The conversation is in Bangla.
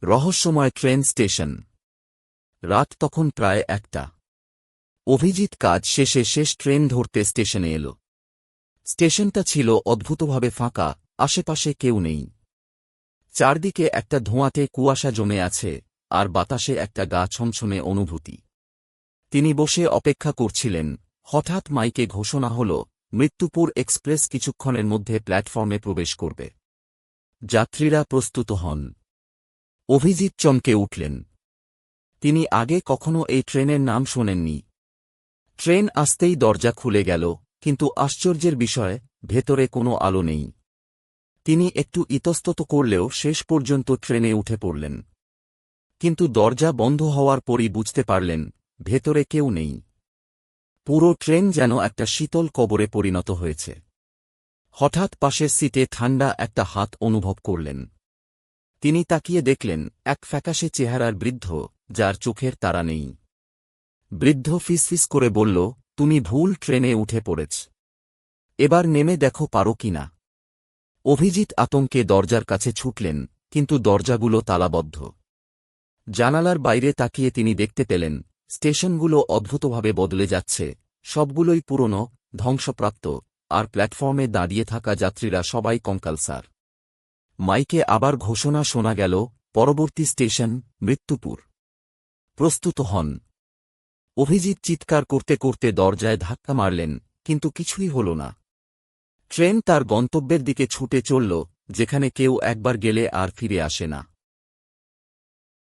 রহস্যময় ট্রেন স্টেশন। রাত তখন প্রায় 1টা। অভিজিৎ কাজ শেষে শেষ ট্রেন ধরতে স্টেশনে এল। স্টেশনটা ছিল অদ্ভুতভাবে ফাঁকা, আশেপাশে কেউ নেই। চারদিকে একটা ধোঁয়াটে কুয়াশা জমে আছে, আর বাতাসে একটা গা ছমছমে অনুভূতি। তিনি বসে অপেক্ষা করছিলেন, হঠাৎ মাইকে ঘোষণা হল, মৃত্যুপুর এক্সপ্রেস কিছুক্ষণের মধ্যে প্ল্যাটফর্মে প্রবেশ করবে। যাত্রীরা প্রস্তুত হন। অভিজিৎ চমকে উঠলেন। তিনি আগে কখনো এই ট্রেনের নাম শোনেননি। ট্রেন আসতেই দরজা খুলে গেল, কিন্তু আশ্চর্যের বিষয়, ভেতরে কোনো আলো নেই। তিনি একটু ইতস্তত করলেও শেষ পর্যন্ত ট্রেনে উঠে পড়লেন। কিন্তু দরজা বন্ধ হওয়ার পরই বুঝতে পারলেন, ভেতরে কেউ নেই। পুরো ট্রেন যেন একটা শীতল কবরে পরিণত হয়েছে। হঠাৎ পাশের সিটে ঠান্ডা একটা হাত অনুভব করলেন। তিনি তাকিয়ে দেখলেন, এক ফ্যাকাশে চেহারার বৃদ্ধ, যার চোখের তারা নেই। বৃদ্ধ ফিসফিস করে বলল, তুমি ভুল ট্রেনে উঠে পড়েছ। এবার নেমে দেখো পারো কিনা। অভিজিৎ আতঙ্কে দরজার কাছে ছুটলেন, কিন্তু দরজাগুলো তালাবদ্ধ। জানালার বাইরে তাকিয়ে তিনি দেখতে পেলেন, স্টেশনগুলো অদ্ভুতভাবে বদলে যাচ্ছে, সবগুলোই পুরনো, ধ্বংসপ্রাপ্ত, আর প্ল্যাটফর্মে দাঁড়িয়ে থাকা যাত্রীরা সবাই কঙ্কালসার। মাইকে আবার ঘোষণা শোনা গেল, পরবর্তী স্টেশন মৃত্যুপুর। প্রস্তুত হন। অভিজিৎ চিৎকার করতে করতে দরজায় ধাক্কা মারলেন, কিন্তু কিছুই হল না। ট্রেন তার গন্তব্যের দিকে ছুটে চলল, যেখানে কেউ একবার গেলে আর ফিরে আসে না।